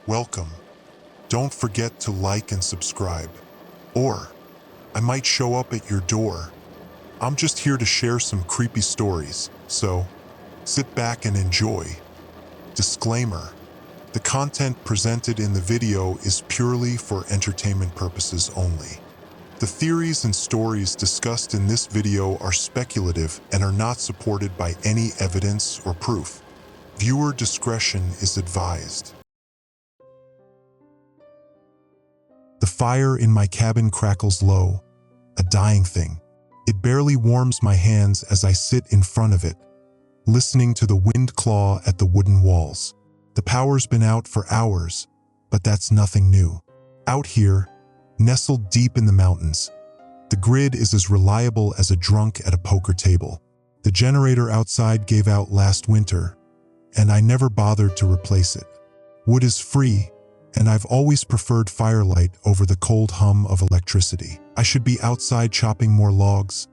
welcome. Don't forget to like and subscribe. Or, I might show up at your door. I'm just here to share some creepy stories, so sit back and enjoy. Disclaimer: the content presented in the video is purely for entertainment purposes only. The theories and stories discussed in this video are speculative and are not supported by any evidence or proof. Viewer discretion is advised. The fire in my cabin crackles low, a dying thing. It barely warms my hands as I sit in front of it, listening to the wind claw at the wooden walls. The power's been out for hours, but that's nothing new. Out here, nestled deep in the mountains, the grid is as reliable as a drunk at a poker table. The generator outside gave out last winter, and I never bothered to replace it. Wood is free, and I've always preferred firelight over the cold hum of electricity. I should be outside chopping more logs,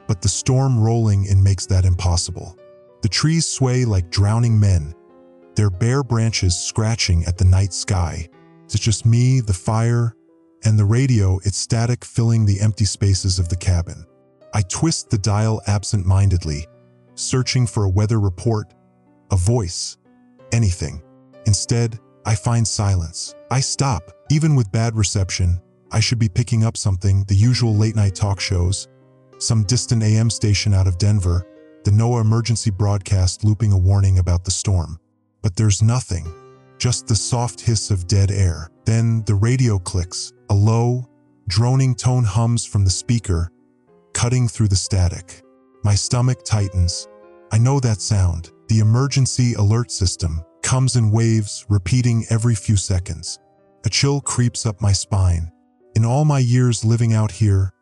but the storm rolling in makes that impossible. The trees sway like drowning men, their bare branches scratching at the night sky. It's just me, the fire, and the radio, its static filling the empty spaces of the cabin. I twist the dial absent-mindedly, searching for a weather report, a voice, anything. Instead, I find silence. I stop. Even with bad reception, I should be picking up something, the usual late-night talk shows, some distant AM station out of Denver, the NOAA emergency broadcast looping a warning about the storm. But there's nothing, just the soft hiss of dead air. Then the radio clicks. A low, droning tone hums from the speaker, cutting through the static. My stomach tightens. I know that sound. The emergency alert system comes in waves, repeating every few seconds. A chill creeps up my spine. In all my years living out here,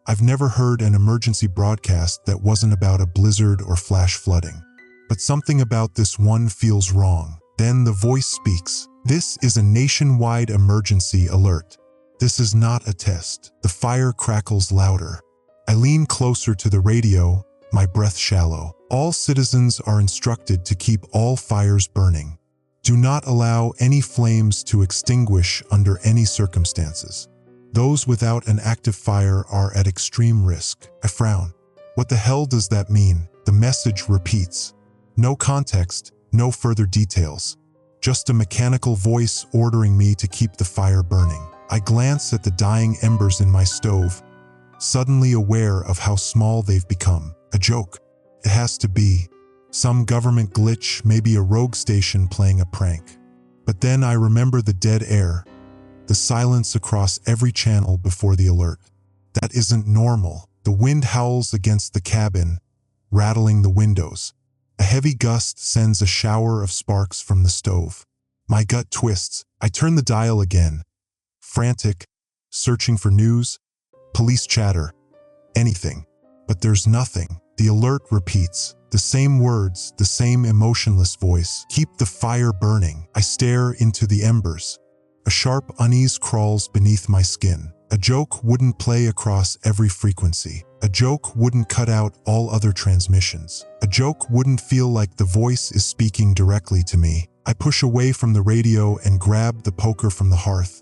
I've never heard an emergency broadcast that wasn't about a blizzard or flash flooding. But something about this one feels wrong. Then the voice speaks. This is a nationwide emergency alert. This is not a test. The fire crackles louder. I lean closer to the radio, my breath shallow. All citizens are instructed to keep all fires burning. Do not allow any flames to extinguish under any circumstances. Those without an active fire are at extreme risk. I frown. What the hell does that mean? The message repeats. No context, no further details. Just a mechanical voice ordering me to keep the fire burning. I glance at the dying embers in my stove, suddenly aware of how small they've become. A joke. It has to be. Some government glitch, maybe a rogue station playing a prank. But then I remember the dead air, the silence across every channel before the alert. That isn't normal. The wind howls against the cabin, rattling the windows. A heavy gust sends a shower of sparks from the stove. My gut twists. I turn the dial again, frantic, searching for news, police chatter, anything. But there's nothing. The alert repeats. The same words, the same emotionless voice. Keep the fire burning. I stare into the embers. A sharp unease crawls beneath my skin. A joke wouldn't play across every frequency. A joke wouldn't cut out all other transmissions. A joke wouldn't feel like the voice is speaking directly to me. I push away from the radio and grab the poker from the hearth,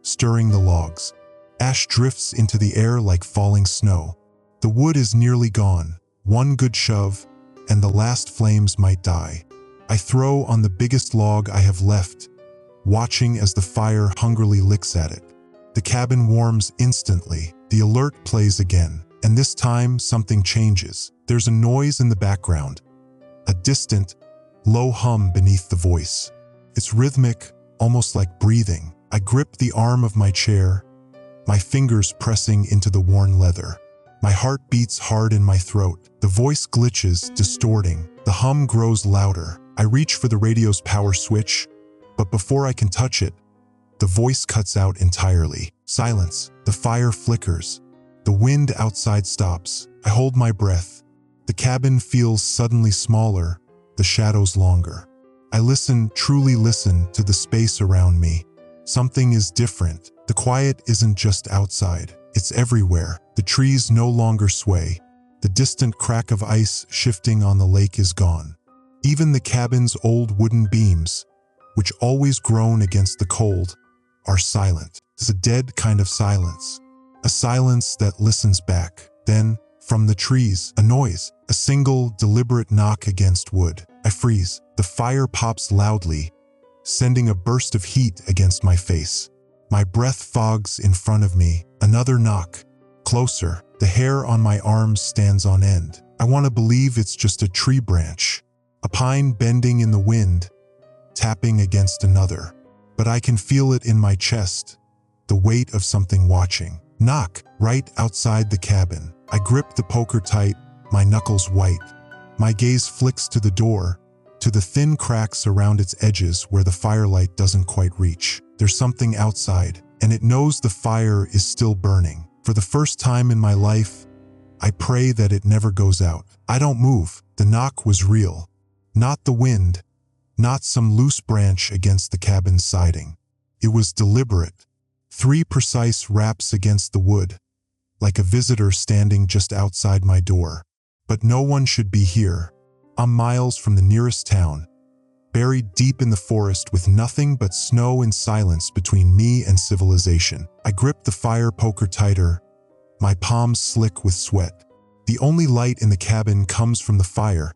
stirring the logs. Ash drifts into the air like falling snow. The wood is nearly gone. One good shove, and the last flames might die. I throw on the biggest log I have left, watching as the fire hungrily licks at it. The cabin warms instantly. The alert plays again, and this time something changes. There's a noise in the background, a distant, low hum beneath the voice. It's rhythmic, almost like breathing. I grip the arm of my chair, my fingers pressing into the worn leather. My heart beats hard in my throat. The voice glitches, distorting. The hum grows louder. I reach for the radio's power switch, but before I can touch it, the voice cuts out entirely. Silence. The fire flickers. The wind outside stops. I hold my breath. The cabin feels suddenly smaller, the shadows longer. I listen, truly listen, to the space around me. Something is different. The quiet isn't just outside. It's everywhere. The trees no longer sway. The distant crack of ice shifting on the lake is gone. Even the cabin's old wooden beams, which always groan against the cold, are silent. It's a dead kind of silence. A silence that listens back. Then, from the trees, a noise, a single, deliberate knock against wood. I freeze. The fire pops loudly, sending a burst of heat against my face. My breath fogs in front of me. Another knock. Closer. The hair on my arms stands on end. I want to believe it's just a tree branch, a pine bending in the wind, tapping against another. But I can feel it in my chest, the weight of something watching. Knock, right outside the cabin. I grip the poker tight, my knuckles white. My gaze flicks to the door, to the thin cracks around its edges where the firelight doesn't quite reach. There's something outside, and it knows the fire is still burning. For the first time in my life, I pray that it never goes out. I don't move. The knock was real. Not the wind, not some loose branch against the cabin's siding. It was deliberate. 3 precise raps against the wood, like a visitor standing just outside my door. But no one should be here. I'm miles from the nearest town, buried deep in the forest with nothing but snow and silence between me and civilization. I grip the fire poker tighter, my palms slick with sweat. The only light in the cabin comes from the fire,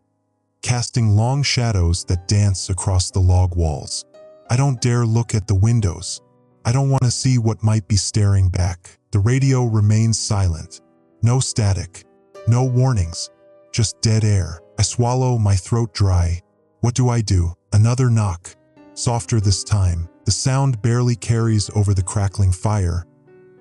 casting long shadows that dance across the log walls. I don't dare look at the windows. I don't want to see what might be staring back. The radio remains silent. No static, no warnings, just dead air. I swallow, my throat dry. What do? Another knock, softer this time. The sound barely carries over the crackling fire,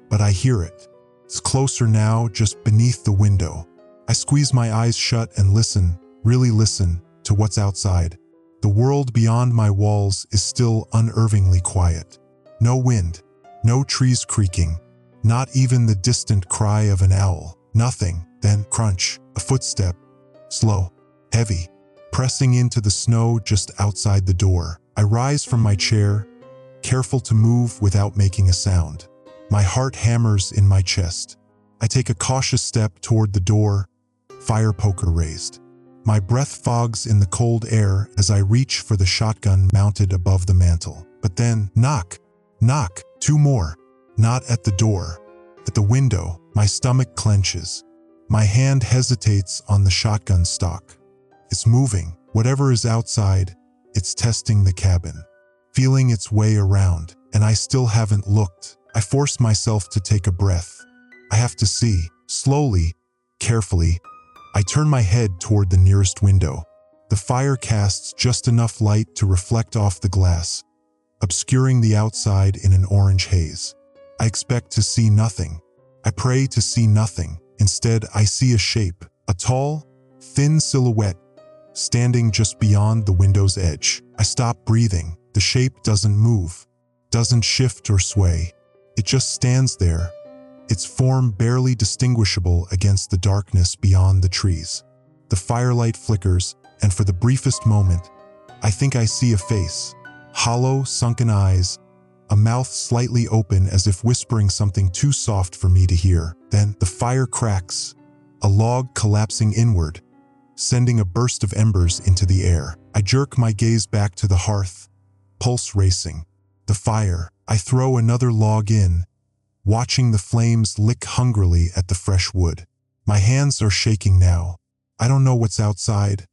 but I hear it. It's closer now, just beneath the window. I squeeze my eyes shut and listen, really listen, to what's outside. The world beyond my walls is still unervingly quiet. No wind, no trees creaking, not even the distant cry of an owl. Nothing. Then, crunch, a footstep, slow, heavy, pressing into the snow just outside the door. I rise from my chair, careful to move without making a sound. My heart hammers in my chest. I take a cautious step toward the door, fire poker raised. My breath fogs in the cold air as I reach for the shotgun mounted above the mantel. But then, knock, knock, 2 more. Not at the door, at the window. My stomach clenches. My hand hesitates on the shotgun stock. It's moving. Whatever is outside, it's testing the cabin, feeling its way around, and I still haven't looked. I force myself to take a breath. I have to see. Slowly, carefully, I turn my head toward the nearest window. The fire casts just enough light to reflect off the glass, obscuring the outside in an orange haze. I expect to see nothing. I pray to see nothing. Instead, I see a shape, a tall, thin silhouette, standing just beyond the window's edge. I stop breathing. The shape doesn't move, doesn't shift or sway. It just stands there, its form barely distinguishable against the darkness beyond the trees. The firelight flickers, and for the briefest moment, I think I see a face. Hollow, sunken eyes, a mouth slightly open as if whispering something too soft for me to hear. Then the fire cracks, a log collapsing inward, sending a burst of embers into the air. I jerk my gaze back to the hearth, pulse racing. The fire. I throw another log in, watching the flames lick hungrily at the fresh wood. My hands are shaking now. I don't know what's outside,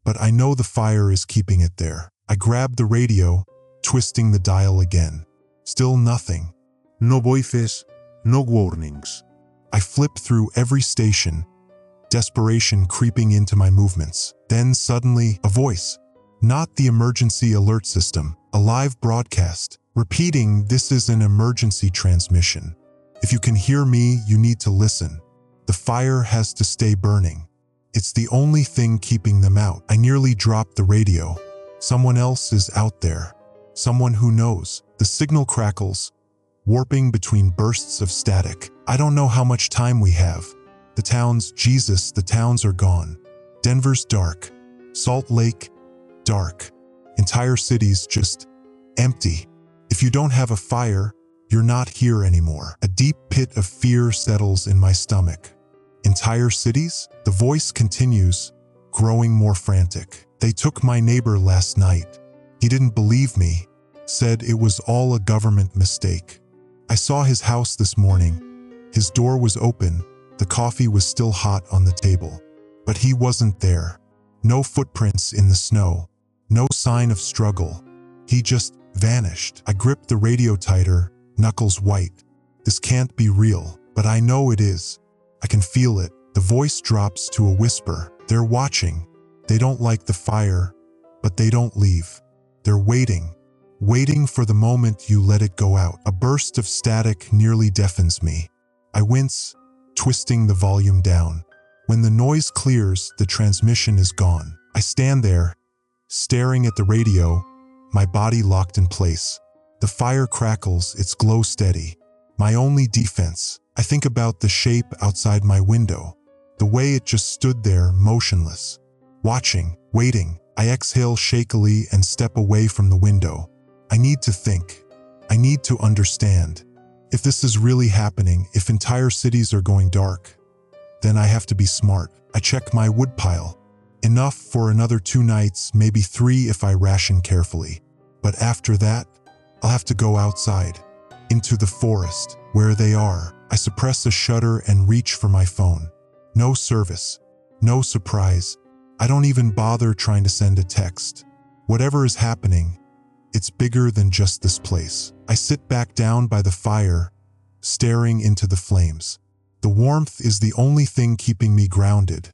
but I know the fire is keeping it there. I grab the radio, twisting the dial again. Still nothing. No voices, no warnings. I flip through every station, desperation creeping into my movements. Then suddenly, a voice. Not the emergency alert system, a live broadcast, repeating, "This is an emergency transmission. If you can hear me, you need to listen. The fire has to stay burning. It's the only thing keeping them out." I nearly dropped the radio. Someone else is out there. Someone who knows. The signal crackles, warping between bursts of static. I don't know how much time we have. The towns are gone. Denver's dark. Salt Lake, dark. Entire cities just empty. If you don't have a fire, you're not here anymore. A deep pit of fear settles in my stomach. Entire cities? The voice continues, growing more frantic. They took my neighbor last night. He didn't believe me. said it was all a government mistake. I saw his house this morning. His door was open, the coffee was still hot on the table. But he wasn't there. No footprints in the snow. No sign of struggle. He just vanished. I gripped the radio tighter, knuckles white. This can't be real, but I know it is. I can feel it. The voice drops to a whisper. They're watching. They don't like the fire, but they don't leave. They're waiting for the moment you let it go out. A burst of static nearly deafens me. I wince, twisting the volume down. When the noise clears, the transmission is gone. I stand there, staring at the radio, my body locked in place. The fire crackles, its glow steady. My only defense. I think about the shape outside my window, the way it just stood there, motionless, watching, waiting. I exhale shakily and step away from the window. I need to think. I need to understand. If this is really happening, if entire cities are going dark, then I have to be smart. I check my woodpile. Enough for another 2 nights, maybe 3 if I ration carefully. But after that, I'll have to go outside, into the forest, where they are. I suppress a shudder and reach for my phone. No service, no surprise. I don't even bother trying to send a text. Whatever is happening, it's bigger than just this place. I sit back down by the fire, staring into the flames. The warmth is the only thing keeping me grounded,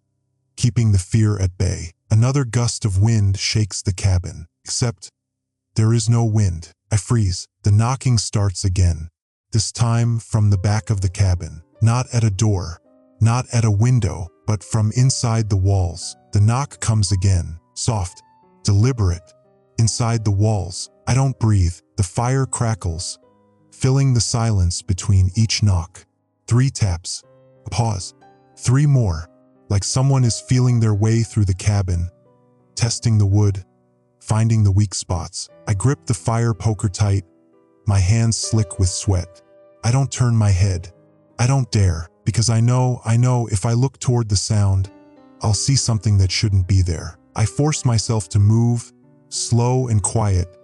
keeping the fear at bay. Another gust of wind shakes the cabin, except there is no wind. I freeze. The knocking starts again, this time from the back of the cabin. Not at a door, not at a window, but from inside the walls. The knock comes again, soft, deliberate. Inside the walls, I don't breathe. The fire crackles, filling the silence between each knock. 3 taps, a pause, 3 more, like someone is feeling their way through the cabin, testing the wood, finding the weak spots. I grip the fire poker tight, my hands slick with sweat. I don't turn my head. I don't dare, because I know if I look toward the sound, I'll see something that shouldn't be there. I force myself to move, slow and quiet,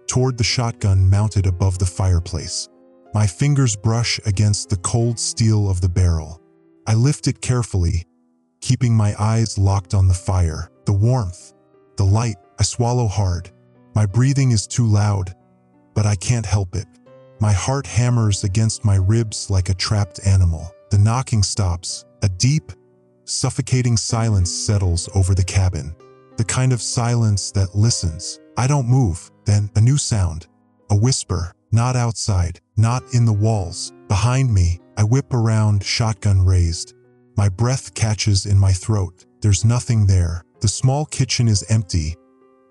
toward the shotgun mounted above the fireplace. My fingers brush against the cold steel of the barrel. I lift it carefully, keeping my eyes locked on the fire. The warmth, the light. I swallow hard. My breathing is too loud, but I can't help it. My heart hammers against my ribs like a trapped animal. The knocking stops. A deep, suffocating silence settles over the cabin. The kind of silence that listens. I don't move. Then a new sound. A whisper. Not outside. Not in the walls. Behind me. I whip around, shotgun raised. My breath catches in my throat. There's nothing there. The small kitchen is empty.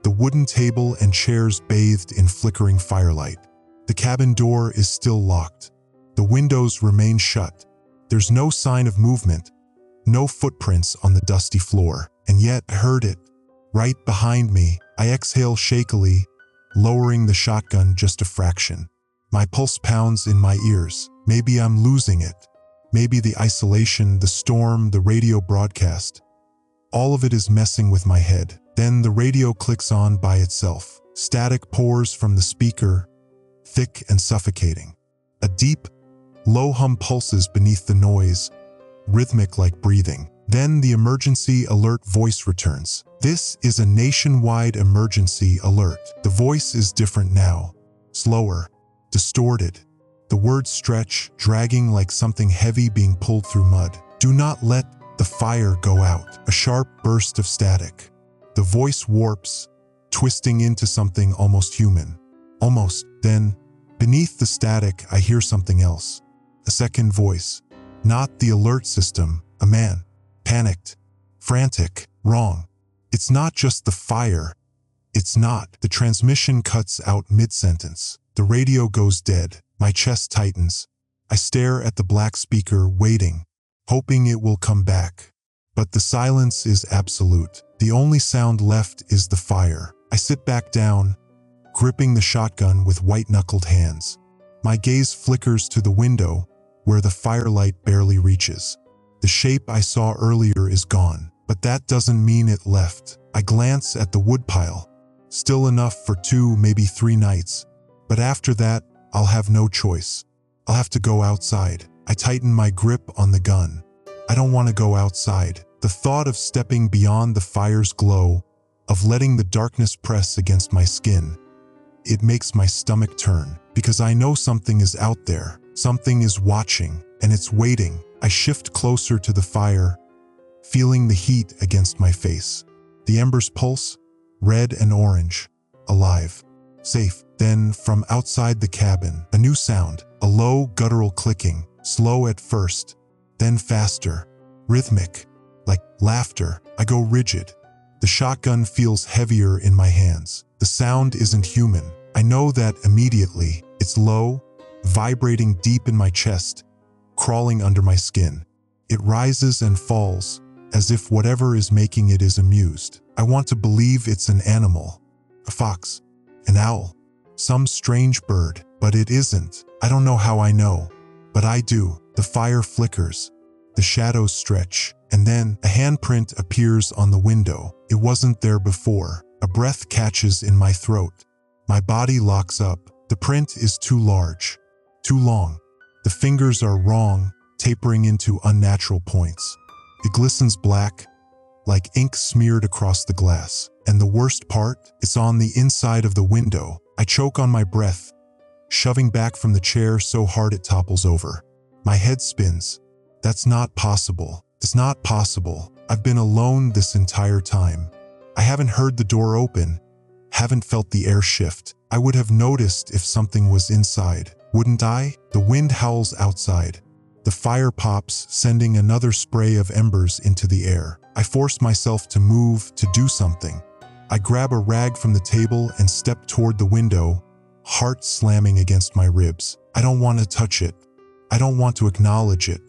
The wooden table and chairs bathed in flickering firelight. The cabin door is still locked. The windows remain shut. There's no sign of movement, no footprints on the dusty floor. And yet I heard it. Right behind me. I exhale shakily, lowering the shotgun just a fraction. My pulse pounds in my ears. Maybe I'm losing it. Maybe the isolation, the storm, the radio broadcast. All of it is messing with my head. Then the radio clicks on by itself. Static pours from the speaker, thick and suffocating. A deep, low hum pulses beneath the noise, rhythmic like breathing. Then the emergency alert voice returns. This is a nationwide emergency alert. The voice is different now. Slower, distorted. The words stretch, dragging like something heavy being pulled through mud. Do not let the fire go out. A sharp burst of static. The voice warps, twisting into something almost human. Almost. Then, beneath the static, I hear something else. A second voice. Not the alert system. A man. Panicked. Frantic. Wrong. It's not just the fire. It's not. The transmission cuts out mid-sentence. The radio goes dead. My chest tightens. I stare at the black speaker, waiting, hoping it will come back. But the silence is absolute. The only sound left is the fire. I sit back down, gripping the shotgun with white-knuckled hands. My gaze flickers to the window, where the firelight barely reaches. The shape I saw earlier is gone, but that doesn't mean it left. I glance at the woodpile. Still enough for 2, maybe 3 nights. But after that, I'll have no choice. I'll have to go outside. I tighten my grip on the gun. I don't want to go outside. The thought of stepping beyond the fire's glow, of letting the darkness press against my skin, it makes my stomach turn, because I know something is out there. Something is watching, and it's waiting. I shift closer to the fire, feeling the heat against my face. The embers pulse, red and orange, alive, safe. Then, from outside the cabin, a new sound, a low, guttural clicking, slow at first, then faster, rhythmic, like laughter. I go rigid. The shotgun feels heavier in my hands. The sound isn't human. I know that immediately. It's low, vibrating deep in my chest, crawling under my skin. It rises and falls, as if whatever is making it is amused. I want to believe it's an animal, a fox, an owl, some strange bird, but it isn't. I don't know how I know, but I do. The fire flickers, the shadows stretch, and then a handprint appears on the window. It wasn't there before. A breath catches in my throat. My body locks up. The print is too large, too long. The fingers are wrong, tapering into unnatural points. It glistens black, like ink smeared across the glass. And the worst part, it's on the inside of the window. I choke on my breath, shoving back from the chair so hard it topples over. My head spins. That's not possible. It's not possible. I've been alone this entire time. I haven't heard the door open, haven't felt the air shift. I would have noticed if something was inside, wouldn't I? The wind howls outside. The fire pops, sending another spray of embers into the air. I force myself to move, to do something. I grab a rag from the table and step toward the window, heart slamming against my ribs. I don't want to touch it. I don't want to acknowledge it.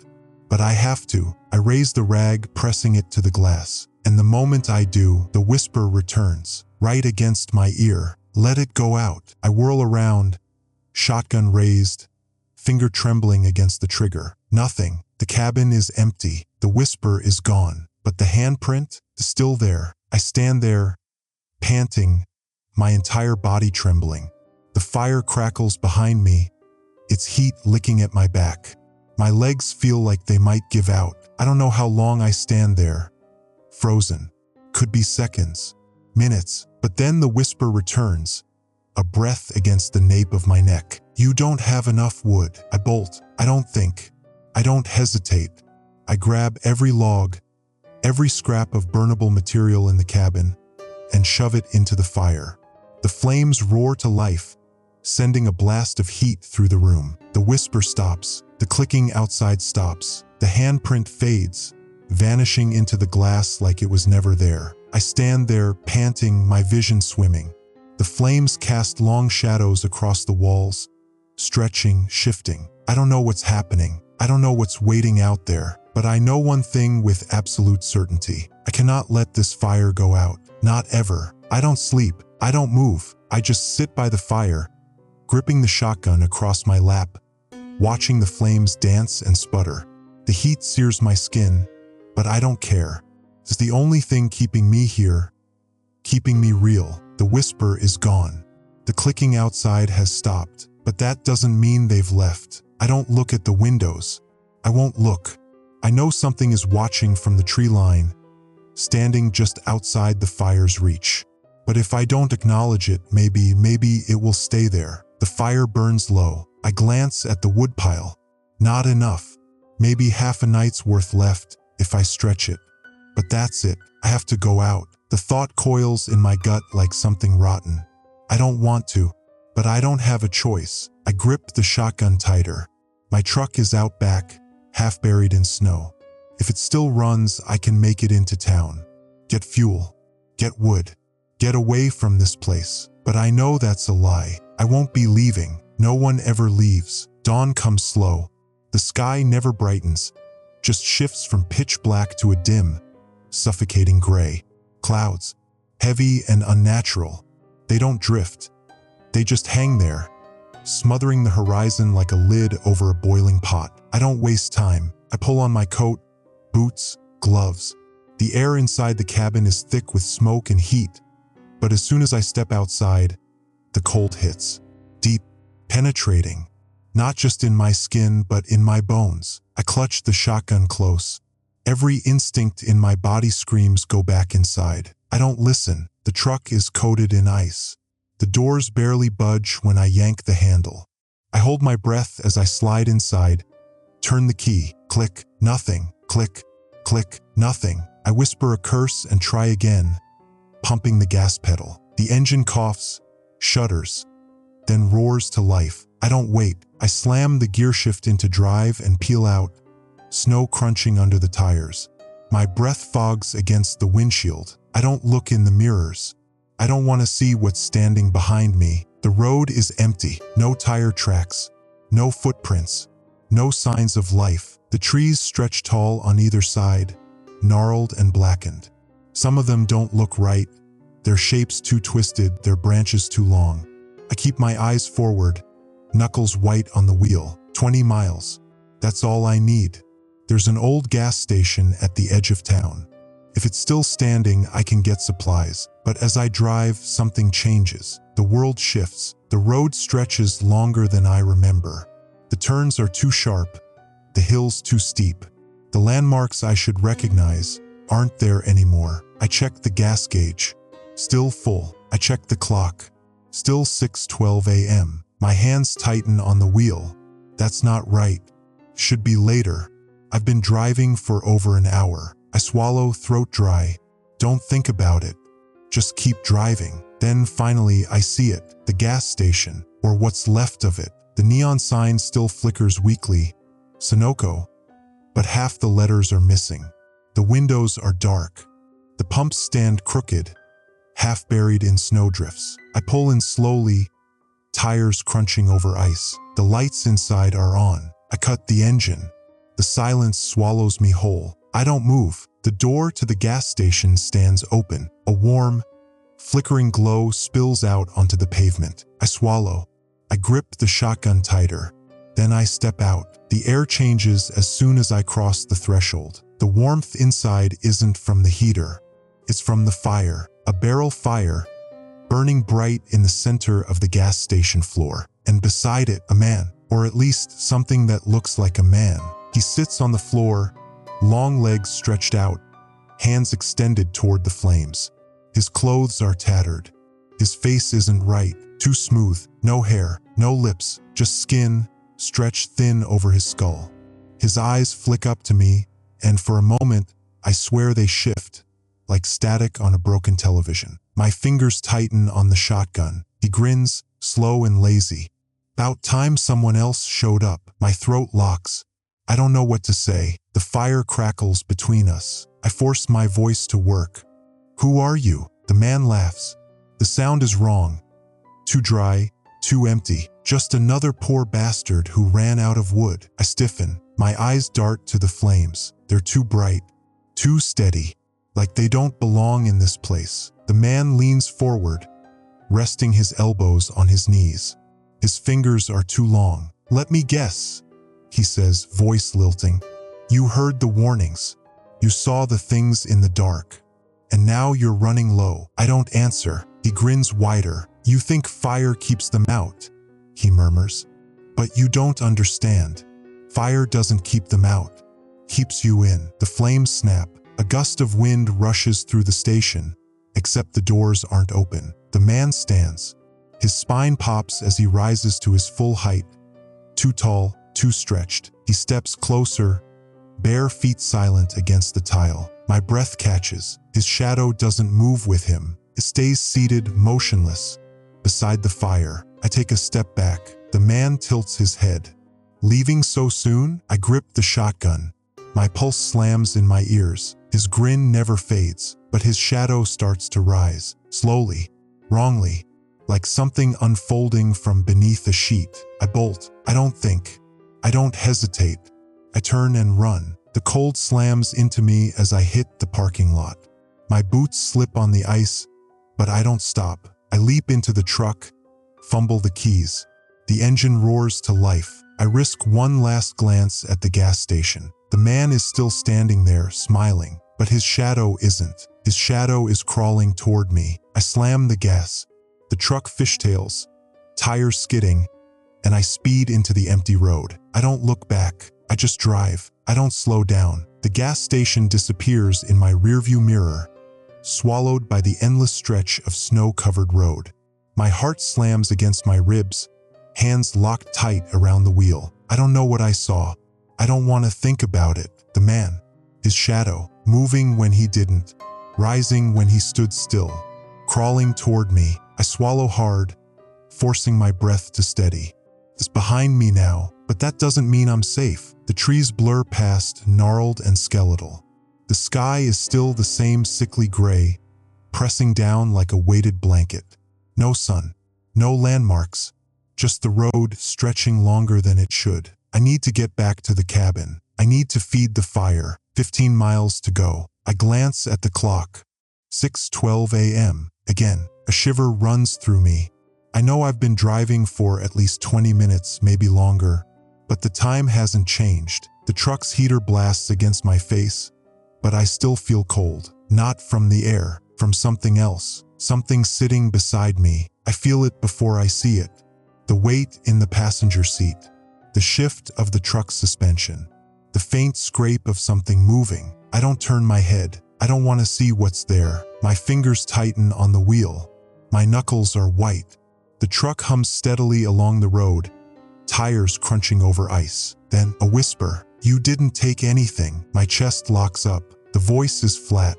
But I have to. I raise the rag, pressing it to the glass. And the moment I do, the whisper returns, right against my ear. Let it go out. I whirl around, shotgun raised, finger trembling against the trigger. Nothing. The cabin is empty. The whisper is gone. But the handprint is still there. I stand there, panting, my entire body trembling. The fire crackles behind me, its heat licking at my back. My legs feel like they might give out. I don't know how long I stand there, frozen. Could be seconds, minutes. But then the whisper returns, a breath against the nape of my neck. You don't have enough wood. I bolt. I don't think. I don't hesitate. I grab every log, every scrap of burnable material in the cabin, and shove it into the fire. The flames roar to life, sending a blast of heat through the room. The whisper stops. The clicking outside stops. The handprint fades, vanishing into the glass like it was never there. I stand there, panting, my vision swimming. The flames cast long shadows across the walls, stretching, shifting. I don't know what's happening. I don't know what's waiting out there. But I know one thing with absolute certainty. I cannot let this fire go out. Not ever. I don't sleep. I don't move. I just sit by the fire, gripping the shotgun across my lap, watching the flames dance and sputter. The heat sears my skin, but I don't care. It's the only thing keeping me here, keeping me real. The whisper is gone. The clicking outside has stopped, but that doesn't mean they've left. I don't look at the windows. I won't look. I know something is watching from the tree line, standing just outside the fire's reach. But if I don't acknowledge it, maybe it will stay there. The fire burns low. I glance at the woodpile. Not enough. Maybe half a night's worth left if I stretch it. But that's it. I have to go out. The thought coils in my gut like something rotten. I don't want to, but I don't have a choice. I grip the shotgun tighter. My truck is out back, half buried in snow. If it still runs, I can make it into town. Get fuel. Get wood. Get away from this place. But I know that's a lie. I won't be leaving. No one ever leaves. Dawn comes slow. The sky never brightens, just shifts from pitch black to a dim, suffocating gray. Clouds, heavy and unnatural. They don't drift. They just hang there, smothering the horizon like a lid over a boiling pot. I don't waste time. I pull on my coat, boots, gloves. The air inside the cabin is thick with smoke and heat, but as soon as I step outside, the cold hits. Deep, penetrating, not just in my skin but in my bones. I clutch the shotgun close. Every instinct in my body screams, go back inside. I don't listen. The truck is coated in ice. The doors barely budge when I yank the handle. I hold my breath as I slide inside, turn the key, click, nothing, click, click, nothing. I whisper a curse and try again, pumping the gas pedal. The engine coughs, shudders, then roars to life. I don't wait. I slam the gear shift into drive and peel out, snow crunching under the tires. My breath fogs against the windshield. I don't look in the mirrors. I don't want to see what's standing behind me. The road is empty. No tire tracks, no footprints, no signs of life. The trees stretch tall on either side, gnarled and blackened. Some of them don't look right. Their shapes too twisted, their branches too long. I keep my eyes forward, knuckles white on the wheel. 20 miles. That's all I need. There's an old gas station at the edge of town. If it's still standing, I can get supplies. But as I drive, something changes. The world shifts. The road stretches longer than I remember. The turns are too sharp, the hills too steep. The landmarks I should recognize aren't there anymore. I check the gas gauge. Still full. I check the clock. Still 6:12 a.m. My hands tighten on the wheel. That's not right. Should be later. I've been driving for over an hour. I swallow, throat dry. Don't think about it. Just keep driving. Then finally I see it. The gas station, or what's left of it. The neon sign still flickers weakly. Sunoco. But half the letters are missing. The windows are dark. The pumps stand crooked, half buried in snowdrifts. I pull in slowly, tires crunching over ice. The lights inside are on. I cut the engine. The silence swallows me whole. I don't move. The door to the gas station stands open. A warm, flickering glow spills out onto the pavement. I swallow. I grip the shotgun tighter. Then I step out. The air changes as soon as I cross the threshold. The warmth inside isn't from the heater. It's from the fire. A barrel fire, burning bright in the center of the gas station floor. And beside it, a man, or at least something that looks like a man. He sits on the floor, long legs stretched out, hands extended toward the flames. His clothes are tattered. His face isn't right, too smooth, no hair, no lips, just skin, stretched thin over his skull. His eyes flick up to me, and for a moment, I swear they shift, like static on a broken television. My fingers tighten on the shotgun. He grins, slow and lazy. About time someone else showed up. My throat locks. I don't know what to say. The fire crackles between us. I force my voice to work. Who are you? The man laughs. The sound is wrong. Too dry, too empty. Just another poor bastard who ran out of wood. I stiffen. My eyes dart to the flames. They're too bright, too steady, like they don't belong in this place. The man leans forward, resting his elbows on his knees. His fingers are too long. Let me guess, he says, voice lilting. You heard the warnings. You saw the things in the dark. And now you're running low. I don't answer. He grins wider. You think fire keeps them out, he murmurs. But you don't understand. Fire doesn't keep them out. Keeps you in. The flames snap. A gust of wind rushes through the station, except the doors aren't open. The man stands. His spine pops as he rises to his full height. Too tall, too stretched. He steps closer, bare feet silent against the tile. My breath catches. His shadow doesn't move with him. It stays seated, motionless, beside the fire. I take a step back. The man tilts his head. Leaving so soon? I grip the shotgun. My pulse slams in my ears. His grin never fades, but his shadow starts to rise, slowly, wrongly, like something unfolding from beneath a sheet. I bolt. I don't think. I don't hesitate. I turn and run. The cold slams into me as I hit the parking lot. My boots slip on the ice, but I don't stop. I leap into the truck, fumble the keys. The engine roars to life. I risk one last glance at the gas station. The man is still standing there, smiling, but his shadow isn't. His shadow is crawling toward me. I slam the gas. The truck fishtails, tires skidding, and I speed into the empty road. I don't look back. I just drive. I don't slow down. The gas station disappears in my rearview mirror, swallowed by the endless stretch of snow-covered road. My heart slams against my ribs, hands locked tight around the wheel. I don't know what I saw. I don't want to think about it. The man, his shadow, moving when he didn't, rising when he stood still, crawling toward me. I swallow hard, forcing my breath to steady. It's behind me now, but that doesn't mean I'm safe. The trees blur past, gnarled and skeletal. The sky is still the same sickly gray, pressing down like a weighted blanket. No sun, no landmarks, just the road stretching longer than it should. I need to get back to the cabin. I need to feed the fire. 15 miles to go. I glance at the clock. 6:12 a.m. Again, a shiver runs through me. I know I've been driving for at least 20 minutes, maybe longer, but the time hasn't changed. The truck's heater blasts against my face, but I still feel cold. Not from the air, from something else. Something sitting beside me. I feel it before I see it. The weight in the passenger seat. The shift of the truck's suspension. The faint scrape of something moving. I don't turn my head. I don't want to see what's there. My fingers tighten on the wheel. My knuckles are white. The truck hums steadily along the road, tires crunching over ice. Then a whisper. "You didn't take anything." My chest locks up. The voice is flat,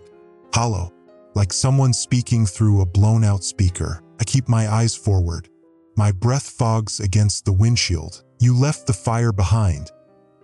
hollow, like someone speaking through a blown-out speaker. I keep my eyes forward. My breath fogs against the windshield. "You left the fire behind,"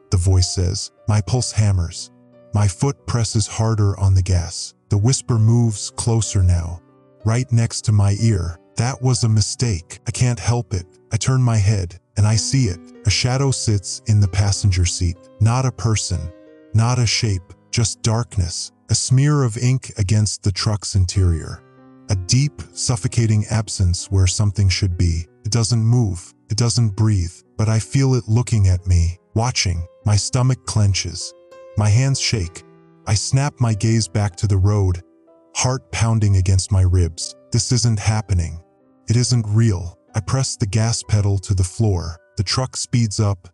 the voice says. My pulse hammers. My foot presses harder on the gas. The whisper moves closer now, right next to my ear. "That was a mistake. I can't help it." I turn my head, and I see it. A shadow sits in the passenger seat. Not a person, not a shape, just darkness. A smear of ink against the truck's interior. A deep, suffocating absence where something should be. It doesn't move. It doesn't breathe. But I feel it looking at me, watching. My stomach clenches. My hands shake. I snap my gaze back to the road, heart pounding against my ribs. This isn't happening. It isn't real. I press the gas pedal to the floor. The truck speeds up,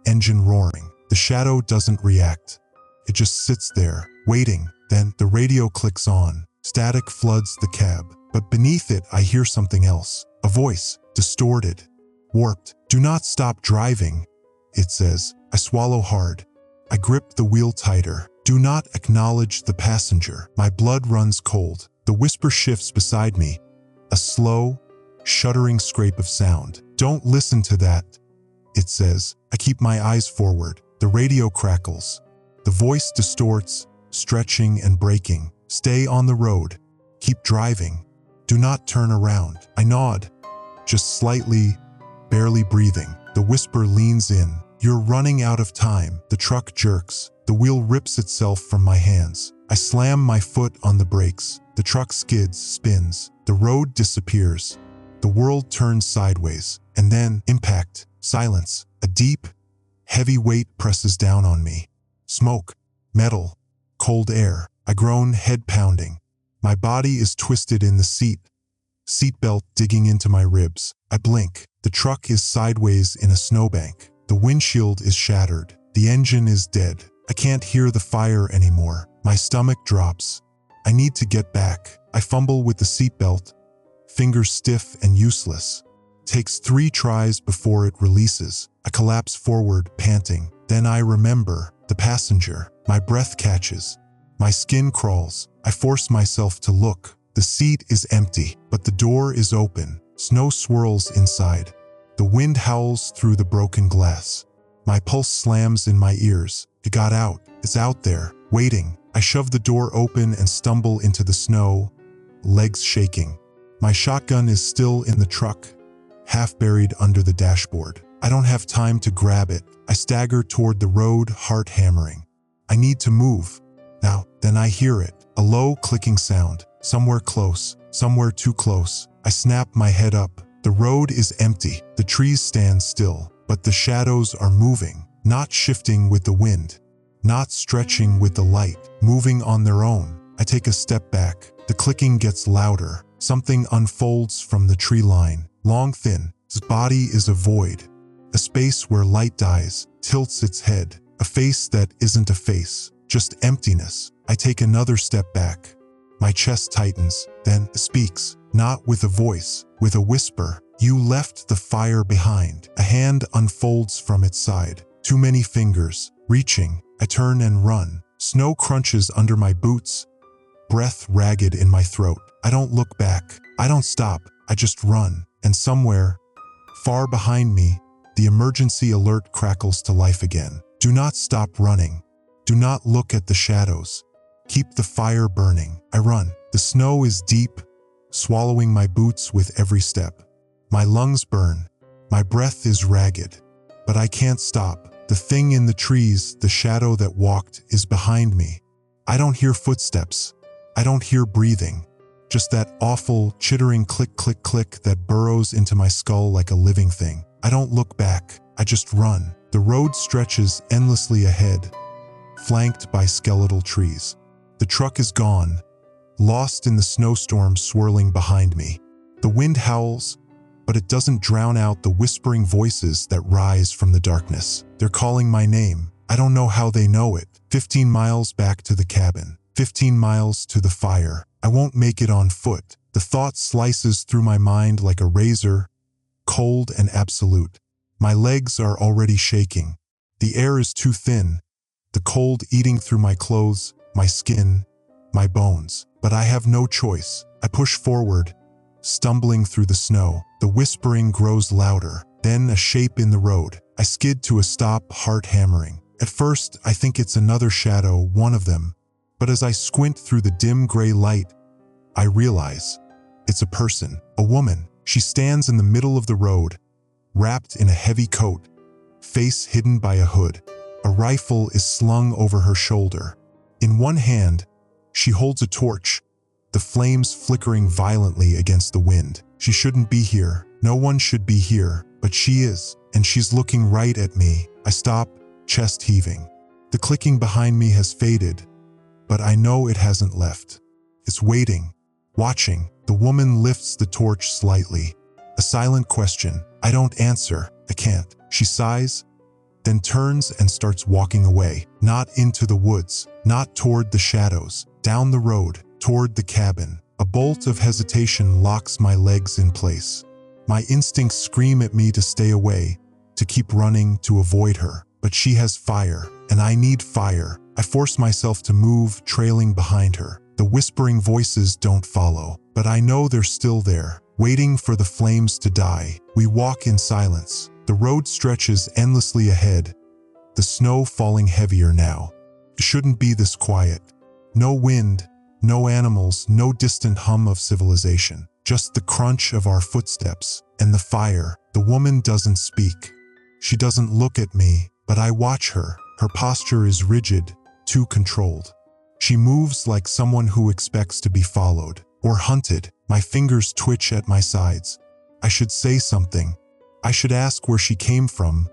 engine roaring. The shadow doesn't react. It just sits there, waiting. Then the radio clicks on. Static floods the cab. But beneath it, I hear something else. A voice, distorted, warped. "Do not stop driving," it says. I swallow hard. I grip the wheel tighter. "Do not acknowledge the passenger." My blood runs cold. The whisper shifts beside me. A slow, shuddering scrape of sound. "Don't listen to that," it says. I keep my eyes forward. The radio crackles. The voice distorts, stretching and breaking. "Stay on the road. Keep driving. Do not turn around." I nod, just slightly, barely breathing. The whisper leans in. "You're running out of time." The truck jerks. The wheel rips itself from my hands. I slam my foot on the brakes. The truck skids, spins. The road disappears. The world turns sideways. And then, impact, silence. A deep, heavy weight presses down on me. Smoke, metal, cold air. I groan, head pounding. My body is twisted in the seatbelt digging into my ribs. I blink. The truck is sideways in a snowbank. The windshield is shattered. The engine is dead. I can't hear the fire anymore. My stomach drops. I need to get back. I fumble with the seatbelt, fingers stiff and useless. Takes 3 tries before it releases. I collapse forward, panting. Then I remember the passenger. My breath catches. My skin crawls. I force myself to look. The seat is empty, but the door is open. Snow swirls inside. The wind howls through the broken glass. My pulse slams in my ears. It got out. It's out there, waiting. I shove the door open and stumble into the snow, legs shaking. My shotgun is still in the truck, half buried under the dashboard. I don't have time to grab it. I stagger toward the road, heart hammering. I need to move. Now, then I hear it. A low clicking sound. Somewhere close, somewhere too close. I snap my head up. The road is empty. The trees stand still, but the shadows are moving, not shifting with the wind, not stretching with the light, moving on their own. I take a step back. The clicking gets louder. Something unfolds from the tree line. Long, thin. His body is a void. A space where light dies, tilts its head. A face that isn't a face, just emptiness. I take another step back. My chest tightens, then speaks, not with a voice, with a whisper. You left the fire behind. A hand unfolds from its side. Too many fingers. Reaching, I turn and run. Snow crunches under my boots. Breath ragged in my throat. I don't look back. I don't stop. I just run. And somewhere, far behind me, the emergency alert crackles to life again. Do not stop running. Do not look at the shadows. Keep the fire burning. I run. The snow is deep, swallowing my boots with every step. My lungs burn. My breath is ragged. But I can't stop. The thing in the trees, the shadow that walked, is behind me. I don't hear footsteps. I don't hear breathing. Just that awful, chittering click, click, click that burrows into my skull like a living thing. I don't look back. I just run. The road stretches endlessly ahead, flanked by skeletal trees. The truck is gone, lost in the snowstorm swirling behind me. The wind howls, but it doesn't drown out the whispering voices that rise from the darkness. They're calling my name. I don't know how they know it. 15 miles back to the cabin. 15 miles to the fire. I won't make it on foot. The thought slices through my mind like a razor, cold and absolute. My legs are already shaking. The air is too thin, the cold eating through my clothes, my skin, my bones. But I have no choice. I push forward, stumbling through the snow. The whispering grows louder, then a shape in the road. I skid to a stop, heart hammering. At first, I think it's another shadow, one of them. But as I squint through the dim gray light, I realize it's a person, a woman. She stands in the middle of the road, wrapped in a heavy coat, face hidden by a hood. A rifle is slung over her shoulder. In one hand, she holds a torch, the flames flickering violently against the wind. She shouldn't be here. No one should be here, but she is, and she's looking right at me. I stop, chest heaving. The clicking behind me has faded, but I know it hasn't left. It's waiting, watching. The woman lifts the torch slightly. A silent question. I don't answer. I can't. She sighs, then turns and starts walking away. Not into the woods, not toward the shadows, down the road, toward the cabin. A bolt of hesitation locks my legs in place. My instincts scream at me to stay away, to keep running, to avoid her. But she has fire, and I need fire. I force myself to move, trailing behind her. The whispering voices don't follow, but I know they're still there, waiting for the flames to die. We walk in silence. The road stretches endlessly ahead, the snow falling heavier now. It shouldn't be this quiet. No wind, no animals, no distant hum of civilization. Just the crunch of our footsteps and the fire. The woman doesn't speak. She doesn't look at me, but I watch her. Her posture is rigid, too controlled. She moves like someone who expects to be followed or hunted. My fingers twitch at my sides. I should say something. I should ask where she came from,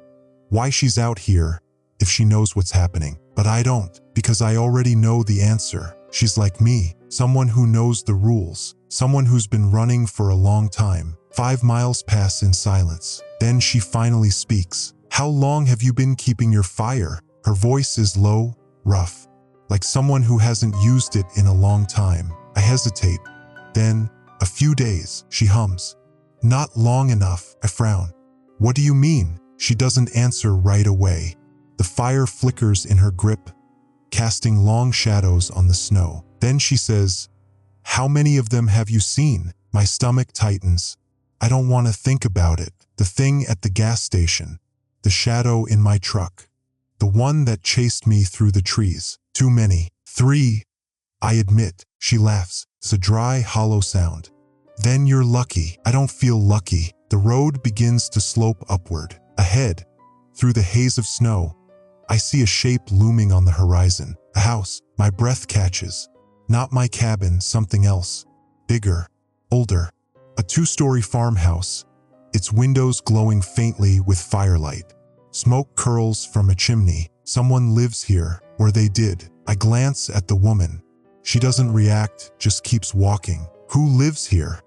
why she's out here, if she knows what's happening. But I don't, because I already know the answer. She's like me, someone who knows the rules, someone who's been running for a long time. 5 miles pass in silence. Then she finally speaks. How long have you been keeping your fire? Her voice is low, rough, like someone who hasn't used it in a long time. I hesitate. Then, a few days, she hums. Not long enough, I frown. What do you mean? She doesn't answer right away. The fire flickers in her grip, casting long shadows on the snow. Then she says, how many of them have you seen? My stomach tightens. I don't want to think about it. The thing at the gas station. The shadow in my truck. The one that chased me through the trees. Too many. 3. I admit. She laughs. It's a dry, hollow sound. Then you're lucky. I don't feel lucky. The road begins to slope upward. Ahead, through the haze of snow, I see a shape looming on the horizon. A house. My breath catches. Not my cabin, something else. Bigger. Older. A 2-story farmhouse. Its windows glowing faintly with firelight. Smoke curls from a chimney. Someone lives here, or they did. I glance at the woman. She doesn't react, just keeps walking. Who lives here?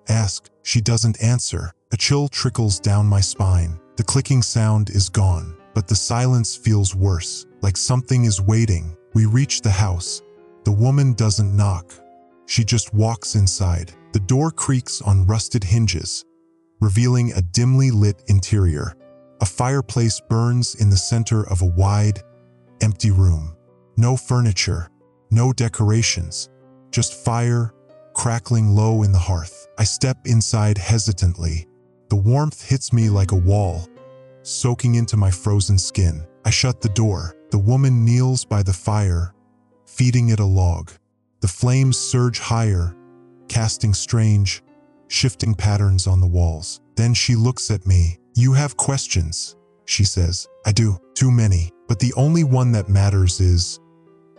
Ask. She doesn't answer. A chill trickles down my spine. The clicking sound is gone, but the silence feels worse, like something is waiting. We reach the house. The woman doesn't knock. She just walks inside. The door creaks on rusted hinges, revealing a dimly lit interior. A fireplace burns in the center of a wide, empty room. No furniture, no decorations, just fire crackling low in the hearth. I step inside hesitantly. The warmth hits me like a wall, soaking into my frozen skin. I shut the door. The woman kneels by the fire, feeding it a log. The flames surge higher, casting strange, shifting patterns on the walls. Then she looks at me. "You have questions," she says. "I do. Too many. But the only one that matters is..."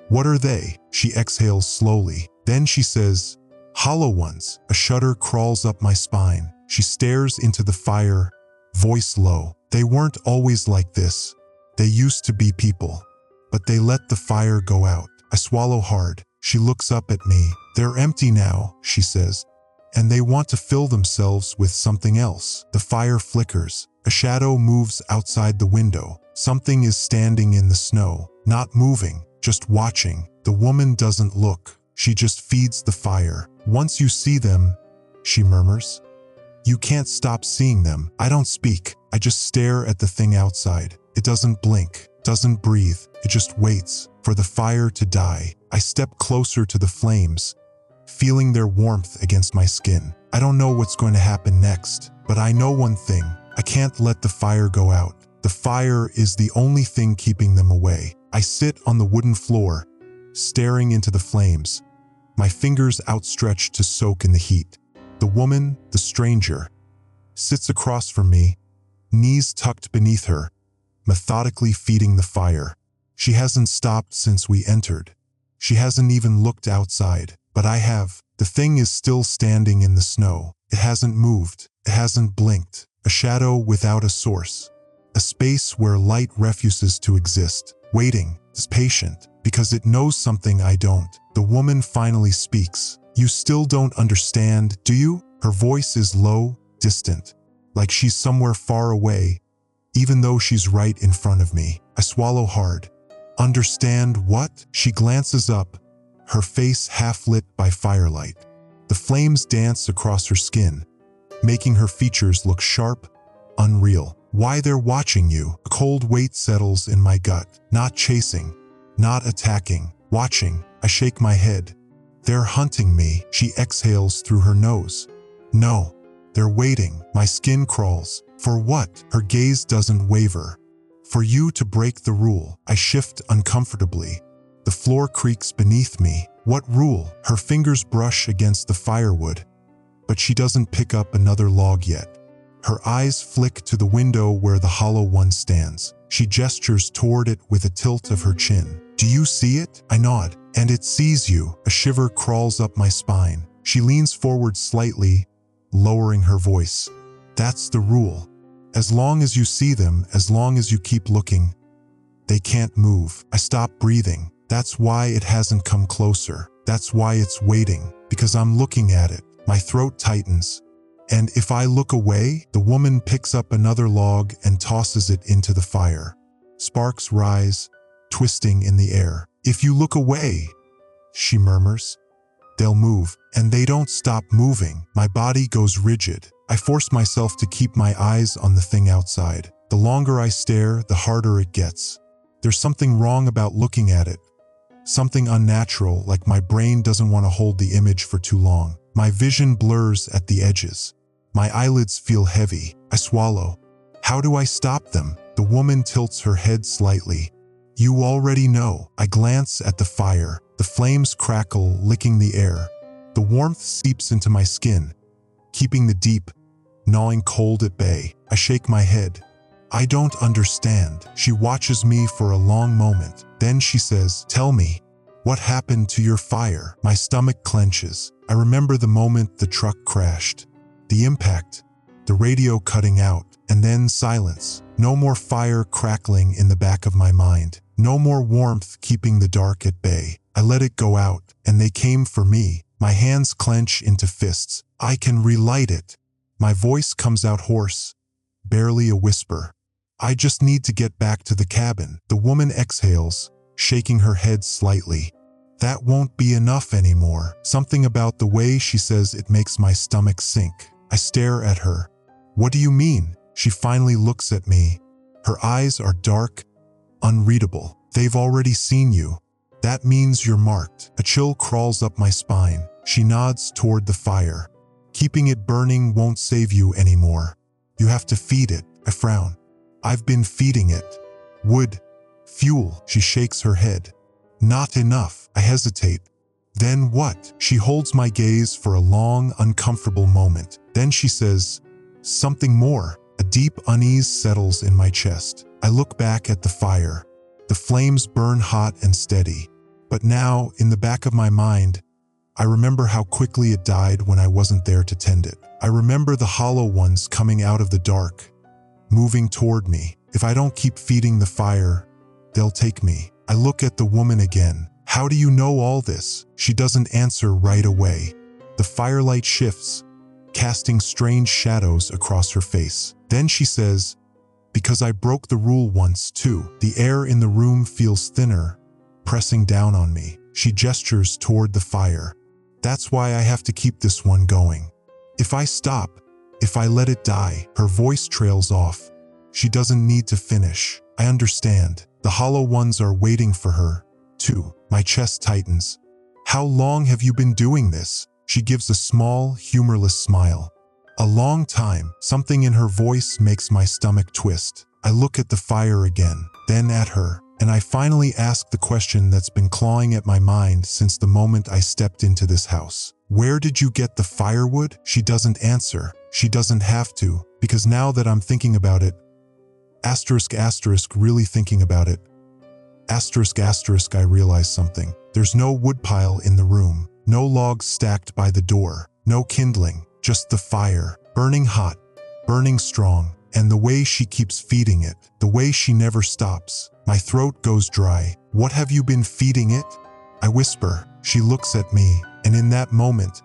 "What are they?" She exhales slowly. Then she says, "Hollow ones." A shudder crawls up my spine. She stares into the fire, voice low. "They weren't always like this. They used to be people. But they let the fire go out." I swallow hard. She looks up at me. "They're empty now," she says, "and they want to fill themselves with something else." The fire flickers. A shadow moves outside the window. Something is standing in the snow, not moving, just watching. The woman doesn't look. She just feeds the fire. "Once you see them," she murmurs, "you can't stop seeing them." I don't speak. I just stare at the thing outside. It doesn't blink, doesn't breathe. It just waits for the fire to die. I step closer to the flames, feeling their warmth against my skin. I don't know what's going to happen next, but I know one thing. I can't let the fire go out. The fire is the only thing keeping them away. I sit on the wooden floor, staring into the flames, my fingers outstretched to soak in the heat. The woman, the stranger, sits across from me, knees tucked beneath her, methodically feeding the fire. She hasn't stopped since we entered. She hasn't even looked outside, but I have. The thing is still standing in the snow. It hasn't moved. It hasn't blinked. A shadow without a source. A space where light refuses to exist. Waiting, is patient, because it knows something I don't. The woman finally speaks. "You still don't understand, do you?" Her voice is low, distant, like she's somewhere far away, even though she's right in front of me. I swallow hard. "Understand what?" She glances up, her face half lit by firelight. The flames dance across her skin, making her features look sharp, unreal. "Why they're watching you." A cold weight settles in my gut. Not chasing, not attacking, watching. I shake my head. "They're hunting me." She exhales through her nose. "No, they're waiting." My skin crawls. "For what?" Her gaze doesn't waver. "For you to break the rule." I shift uncomfortably. The floor creaks beneath me. "What rule?" Her fingers brush against the firewood, but she doesn't pick up another log yet. Her eyes flick to the window where the hollow one stands. She gestures toward it with a tilt of her chin. "Do you see it?" I nod. "And it sees you." A shiver crawls up my spine. She leans forward slightly, lowering her voice. "That's the rule. As long as you see them, as long as you keep looking, they can't move." I stop breathing. That's why it hasn't come closer. That's why it's waiting. Because I'm looking at it. My throat tightens. "And if I look away?" The woman picks up another log and tosses it into the fire. Sparks rise, twisting in the air. "If you look away," she murmurs, "they'll move." And they don't stop moving. My body goes rigid. I force myself to keep my eyes on the thing outside. The longer I stare, the harder it gets. There's something wrong about looking at it. Something unnatural, like my brain doesn't want to hold the image for too long. My vision blurs at the edges. My eyelids feel heavy. I swallow. "How do I stop them?" The woman tilts her head slightly. "You already know." I glance at the fire. The flames crackle, licking the air. The warmth seeps into my skin, keeping the deep, gnawing cold at bay. I shake my head. "I don't understand." She watches me for a long moment. Then she says, "Tell me, what happened to your fire?" My stomach clenches. I remember the moment the truck crashed. The impact, the radio cutting out, and then silence. No more fire crackling in the back of my mind. No more warmth keeping the dark at bay. I let it go out, and they came for me. My hands clench into fists. "I can relight it." My voice comes out hoarse, barely a whisper. I just need to get back to the cabin. The woman exhales, shaking her head slightly. That won't be enough anymore. Something about the way she says it makes my stomach sink. I stare at her. What do you mean? She finally looks at me. Her eyes are dark, unreadable. They've already seen you. That means you're marked. A chill crawls up my spine. She nods toward the fire. Keeping it burning won't save you anymore. You have to feed it. I frown. I've been feeding it. Wood, fuel. She shakes her head. Not enough. I hesitate. Then what? She holds my gaze for a long, uncomfortable moment. Then she says, something more. A deep unease settles in my chest. I look back at the fire. The flames burn hot and steady. But now, in the back of my mind, I remember how quickly it died when I wasn't there to tend it. I remember the hollow ones coming out of the dark, moving toward me. If I don't keep feeding the fire, they'll take me. I look at the woman again. How do you know all this? She doesn't answer right away. The firelight shifts, casting strange shadows across her face. Then she says, because I broke the rule once too. The air in the room feels thinner, pressing down on me. She gestures toward the fire. That's why I have to keep this one going. If I stop, if I let it die, her voice trails off. She doesn't need to finish. I understand. The hollow ones are waiting for her, too. My chest tightens. How long have you been doing this? She gives a small, humorless smile. A long time. Something in her voice makes my stomach twist. I look at the fire again, then at her, and I finally ask the question that's been clawing at my mind since the moment I stepped into this house. Where did you get the firewood? She doesn't answer. She doesn't have to, because now that I'm thinking about it, really thinking about it, I realize something. There's no woodpile in the room, no logs stacked by the door, no kindling, just the fire, burning hot, burning strong, and the way she keeps feeding it, the way she never stops. My throat goes dry. What have you been feeding it? I whisper. She looks at me, and in that moment,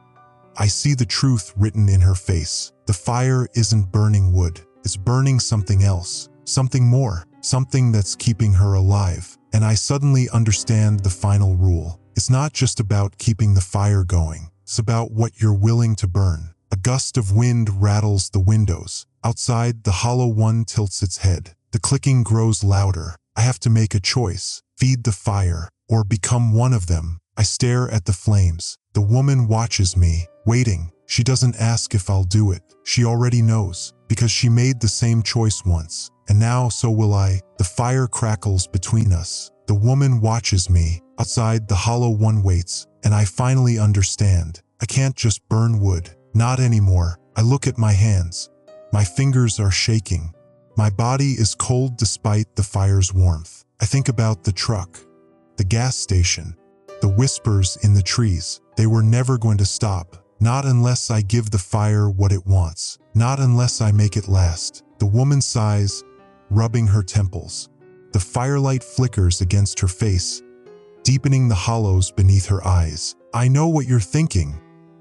I see the truth written in her face. The fire isn't burning wood. It's burning something else, something more, something that's keeping her alive. And I suddenly understand the final rule. It's not just about keeping the fire going. It's about what you're willing to burn. A gust of wind rattles the windows. Outside, the hollow one tilts its head. The clicking grows louder. I have to make a choice. Feed the fire, or become one of them. I stare at the flames. The woman watches me, waiting. She doesn't ask if I'll do it. She already knows, because she made the same choice once. And now so will I. The fire crackles between us. The woman watches me. Outside, the hollow one waits, and I finally understand. I can't just burn wood. Not anymore. I look at my hands. My fingers are shaking. My body is cold despite the fire's warmth. I think about the truck, the gas station, the whispers in the trees. They were never going to stop. Not unless I give the fire what it wants. Not unless I make it last. The woman sighs, rubbing her temples. The firelight flickers against her face, deepening the hollows beneath her eyes. I know what you're thinking,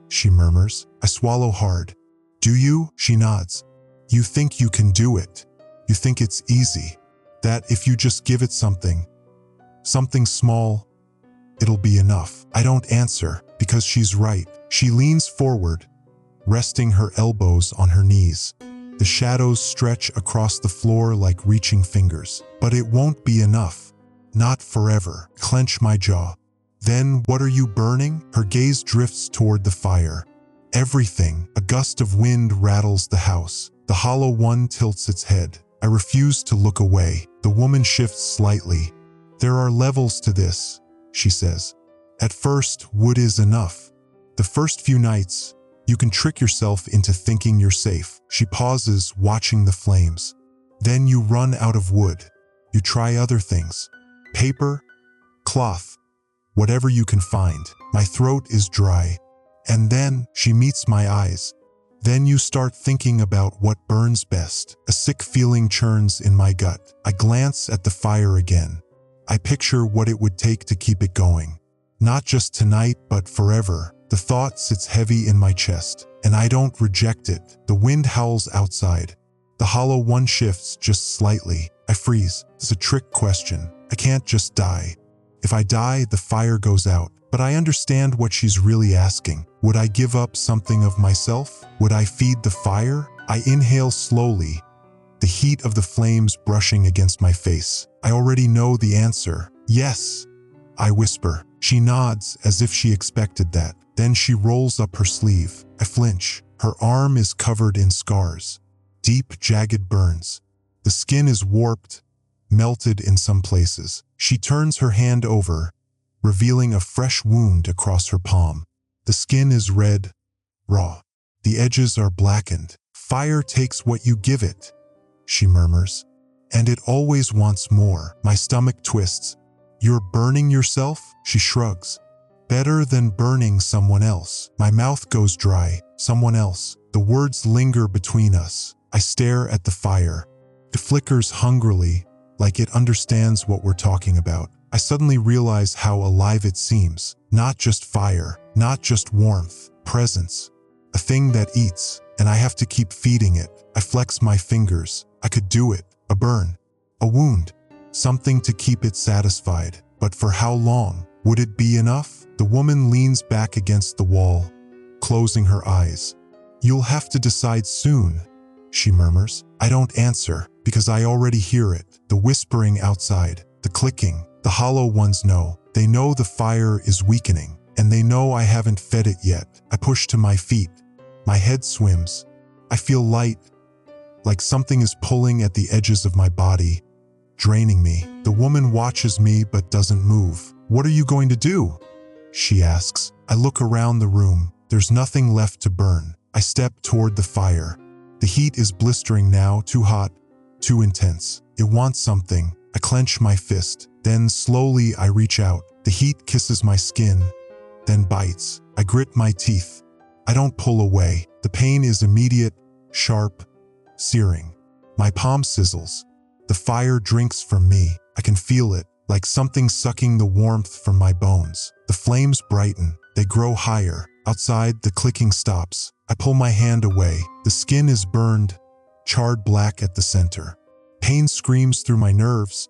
she murmurs. I swallow hard. Do you? She nods. You think you can do it. You think it's easy. That if you just give it something small, it'll be enough. I don't answer, because she's right. She leans forward, resting her elbows on her knees. The shadows stretch across the floor like reaching fingers. But it won't be enough. Not forever. Clench my jaw. Then, what are you burning? Her gaze drifts toward the fire. Everything. A gust of wind rattles the house. The hollow one tilts its head. I refuse to look away. The woman shifts slightly. There are levels to this, she says. At first, wood is enough. The first few nights, you can trick yourself into thinking you're safe. She pauses, watching the flames. Then you run out of wood. You try other things. Paper, cloth, whatever you can find. My throat is dry. And then she meets my eyes. Then you start thinking about what burns best. A sick feeling churns in my gut. I glance at the fire again. I picture what it would take to keep it going. Not just tonight, but forever. The thought sits heavy in my chest, and I don't reject it. The wind howls outside. The hollow one shifts just slightly. I freeze. It's a trick question. I can't just die. If I die, the fire goes out. But I understand what she's really asking. Would I give up something of myself? Would I feed the fire? I inhale slowly, the heat of the flames brushing against my face. I already know the answer. Yes, I whisper. She nods as if she expected that. Then she rolls up her sleeve. I flinch. Her arm is covered in scars. Deep, jagged burns. The skin is warped, melted in some places. She turns her hand over, revealing a fresh wound across her palm. The skin is red, raw. The edges are blackened. Fire takes what you give it, she murmurs. And it always wants more. My stomach twists. You're burning yourself? She shrugs. Better than burning someone else. My mouth goes dry. Someone else. The words linger between us. I stare at the fire. It flickers hungrily, like it understands what we're talking about. I suddenly realize how alive it seems. Not just fire, not just warmth, presence. A thing that eats, and I have to keep feeding it. I flex my fingers. I could do it. A burn, a wound, something to keep it satisfied. But for how long? Would it be enough? The woman leans back against the wall, closing her eyes. You'll have to decide soon, she murmurs. I don't answer, because I already hear it. The whispering outside, the clicking. The hollow ones know. They know the fire is weakening, and they know I haven't fed it yet. I push to my feet. My head swims. I feel light, like something is pulling at the edges of my body, draining me. The woman watches me but doesn't move. What are you going to do? She asks. I look around the room. There's nothing left to burn. I step toward the fire. The heat is blistering now, too hot, too intense. It wants something. I clench my fist. Then slowly I reach out. The heat kisses my skin, then bites. I grit my teeth. I don't pull away. The pain is immediate, sharp, searing. My palm sizzles. The fire drinks from me. I can feel it, like something sucking the warmth from my bones. The flames brighten. They grow higher. Outside, the clicking stops. I pull my hand away. The skin is burned, charred black at the center. Pain screams through my nerves,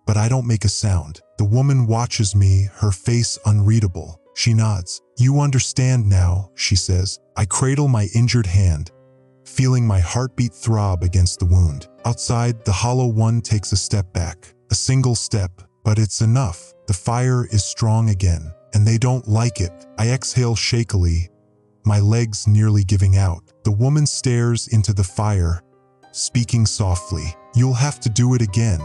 but I don't make a sound. The woman watches me, her face unreadable. She nods. You understand now, she says. I cradle my injured hand, feeling my heartbeat throb against the wound. Outside, the hollow one takes a step back. A single step, but it's enough. The fire is strong again, and they don't like it. I exhale shakily, my legs nearly giving out. The woman stares into the fire, speaking softly. You'll have to do it again,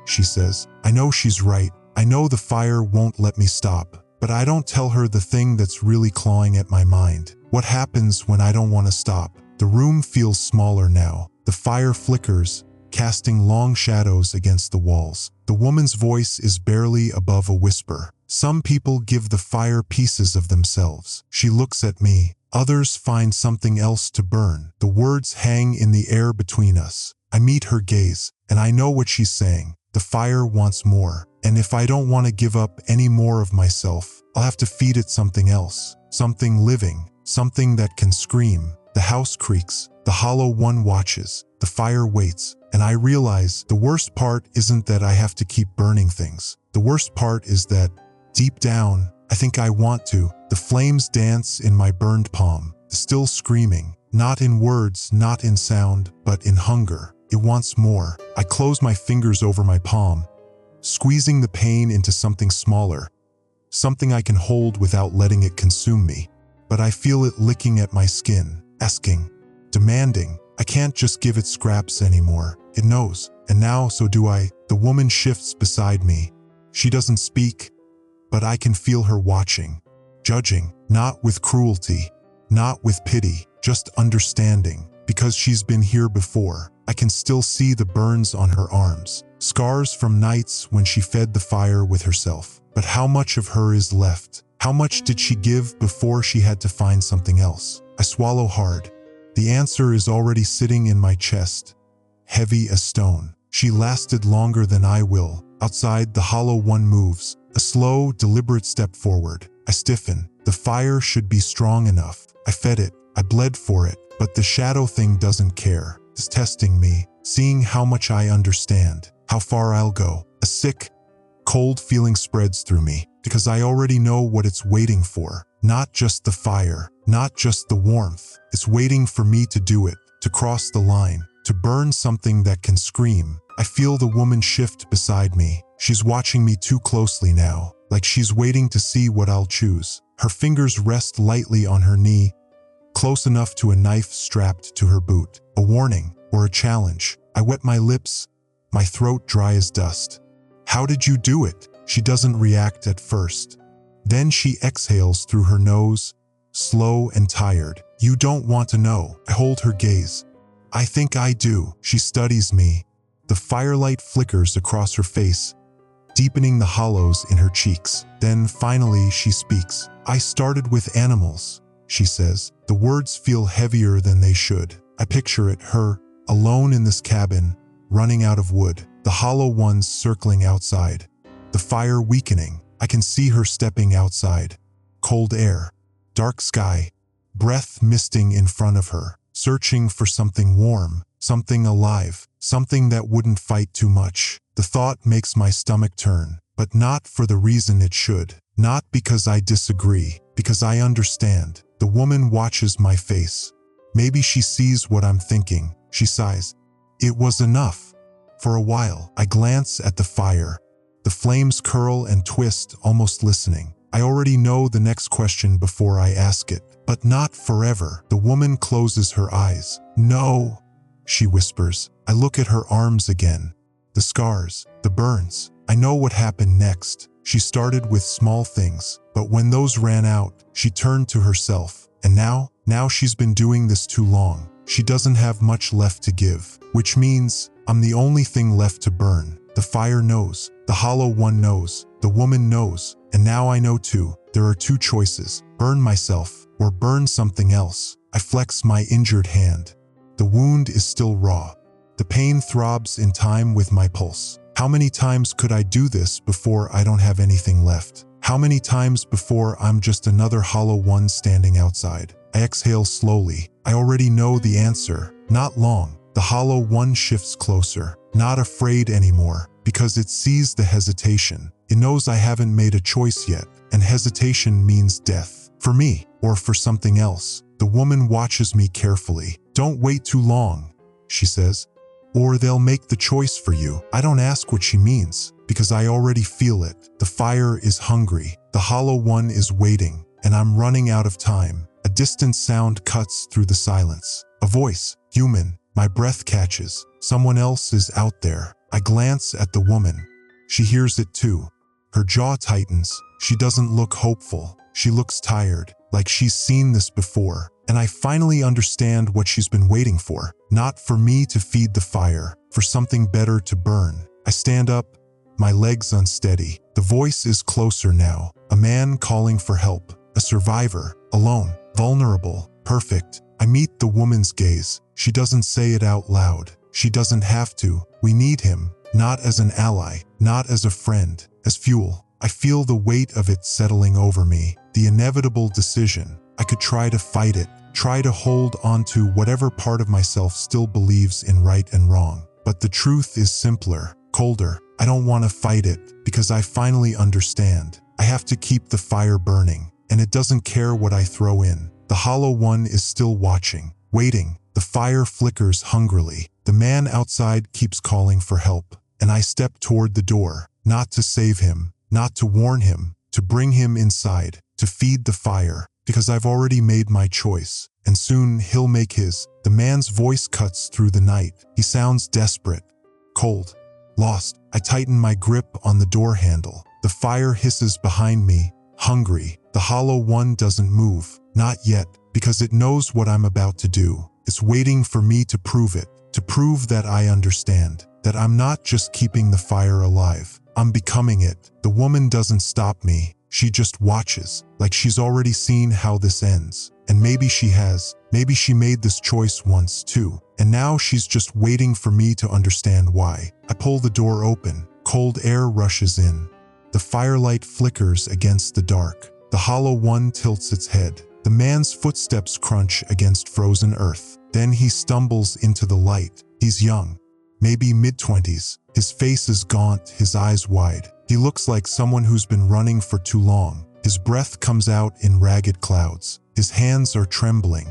she says. I know she's right. I know the fire won't let me stop, but I don't tell her the thing that's really clawing at my mind. What happens when I don't want to stop? The room feels smaller now. The fire flickers, casting long shadows against the walls. The woman's voice is barely above a whisper. Some people give the fire pieces of themselves. She looks at me. Others find something else to burn. The words hang in the air between us. I meet her gaze, and I know what she's saying. The fire wants more, and if I don't want to give up any more of myself, I'll have to feed it something else, something living, something that can scream. The house creaks. The hollow one watches. The fire waits, and I realize the worst part isn't that I have to keep burning things. The worst part is that, deep down, I think I want to. The flames dance in my burned palm, still screaming, not in words, not in sound, but in hunger. It wants more. I close my fingers over my palm, squeezing the pain into something smaller, something I can hold without letting it consume me. But I feel it licking at my skin, asking, demanding. I can't just give it scraps anymore. It knows, and now so do I. The woman shifts beside me. She doesn't speak, but I can feel her watching, judging, not with cruelty, not with pity, just understanding. Because she's been here before, I can still see the burns on her arms, scars from nights when she fed the fire with herself. But how much of her is left? How much did she give before she had to find something else? I swallow hard. The answer is already sitting in my chest, heavy as stone. She lasted longer than I will. Outside, the hollow one moves, a slow, deliberate step forward. I stiffen. The fire should be strong enough. I fed it. I bled for it. But the shadow thing doesn't care. is testing me, seeing how much I understand, how far I'll go. A sick, cold feeling spreads through me because I already know what it's waiting for. Not just the fire, not just the warmth. It's waiting for me to do it, to cross the line, to burn something that can scream. I feel the woman shift beside me. She's watching me too closely now, like she's waiting to see what I'll choose. Her fingers rest lightly on her knee, close enough to a knife strapped to her boot. A warning or a challenge. I wet my lips, my throat dry as dust. How did you do it? She doesn't react at first. Then she exhales through her nose, slow and tired. You don't want to know. I hold her gaze. I think I do. She studies me. The firelight flickers across her face, deepening the hollows in her cheeks. Then finally she speaks. I started with animals, she says. The words feel heavier than they should. I picture it, her, alone in this cabin, running out of wood, the hollow ones circling outside, the fire weakening. I can see her stepping outside. Cold air, dark sky, breath misting in front of her, searching for something warm, something alive, something that wouldn't fight too much. The thought makes my stomach turn, but not for the reason it should. Not because I disagree, because I understand. The woman watches my face. Maybe she sees what I'm thinking. She sighs. It was enough. For a while, I glance at the fire. The flames curl and twist, almost listening. I already know the next question before I ask it, but not forever. The woman closes her eyes. No, she whispers. I look at her arms again. The scars, the burns. I know what happened next. She started with small things, but when those ran out, she turned to herself. And now she's been doing this too long. She doesn't have much left to give, which means I'm the only thing left to burn. The fire knows, the hollow one knows, the woman knows, and now I know too. There are two choices: burn myself or burn something else. I flex my injured hand. The wound is still raw. The pain throbs in time with my pulse. How many times could I do this before I don't have anything left? How many times before I'm just another hollow one standing outside? I exhale slowly. I already know the answer. Not long. The hollow one shifts closer, not afraid anymore, because it sees the hesitation. It knows I haven't made a choice yet, and hesitation means death. For me, or for something else. The woman watches me carefully. Don't wait too long, she says, or they'll make the choice for you. I don't ask what she means, because I already feel it. The fire is hungry. The hollow one is waiting, and I'm running out of time. A distant sound cuts through the silence. A voice, human. My breath catches. Someone else is out there. I glance at the woman. She hears it too. Her jaw tightens. She doesn't look hopeful. She looks tired, like she's seen this before. And I finally understand what she's been waiting for. Not for me to feed the fire, for something better to burn. I stand up, my legs unsteady. The voice is closer now. A man calling for help. A survivor, alone, vulnerable, perfect. I meet the woman's gaze. She doesn't say it out loud. She doesn't have to. We need him, not as an ally, not as a friend, as fuel. I feel the weight of it settling over me, the inevitable decision. I could try to fight it, try to hold on to whatever part of myself still believes in right and wrong. But the truth is simpler, colder. I don't want to fight it because I finally understand. I have to keep the fire burning, and it doesn't care what I throw in. The hollow one is still watching, waiting. The fire flickers hungrily. The man outside keeps calling for help, and I step toward the door, not to save him, not to warn him, to bring him inside, to feed the fire, because I've already made my choice, and soon he'll make his. The man's voice cuts through the night. He sounds desperate, cold, lost. I tighten my grip on the door handle. The fire hisses behind me, hungry. The hollow one doesn't move, not yet, because it knows what I'm about to do. It's waiting for me to prove it, to prove that I understand, that I'm not just keeping the fire alive. I'm becoming it. The woman doesn't stop me. She just watches, like she's already seen how this ends. And maybe she has. Maybe she made this choice once too. And now she's just waiting for me to understand why. I pull the door open. Cold air rushes in. The firelight flickers against the dark. The hollow one tilts its head. The man's footsteps crunch against frozen earth. Then he stumbles into the light. He's young, maybe mid-20s. His face is gaunt, his eyes wide. He looks like someone who's been running for too long. His breath comes out in ragged clouds. His hands are trembling.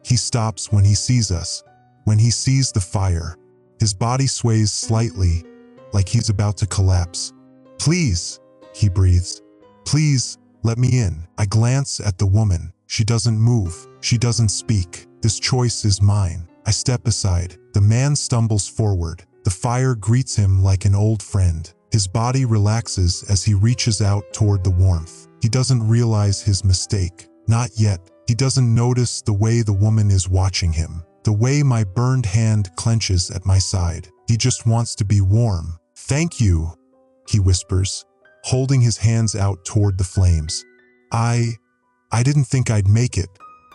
He stops when he sees us. When he sees the fire, his body sways slightly, like he's about to collapse. "Please," he breathes. "Please, let me in." I glance at the woman. She doesn't move. She doesn't speak. This choice is mine. I step aside. The man stumbles forward. The fire greets him like an old friend. His body relaxes as he reaches out toward the warmth. He doesn't realize his mistake. Not yet. He doesn't notice the way the woman is watching him, the way my burned hand clenches at my side. He just wants to be warm. "Thank you," he whispers, holding his hands out toward the flames. I didn't think I'd make it.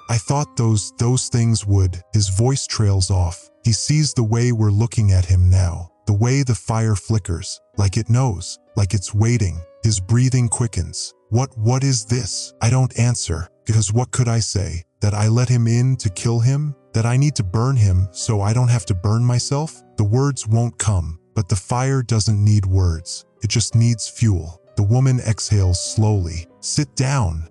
I thought those things would." His voice trails off. He sees the way we're looking at him now, the way the fire flickers, like it knows, like it's waiting. His breathing quickens. What is this?" I don't answer, because what could I say? That I let him in to kill him? That I need to burn him so I don't have to burn myself? The words won't come, but the fire doesn't need words. It just needs fuel. The woman exhales slowly. "Sit down,"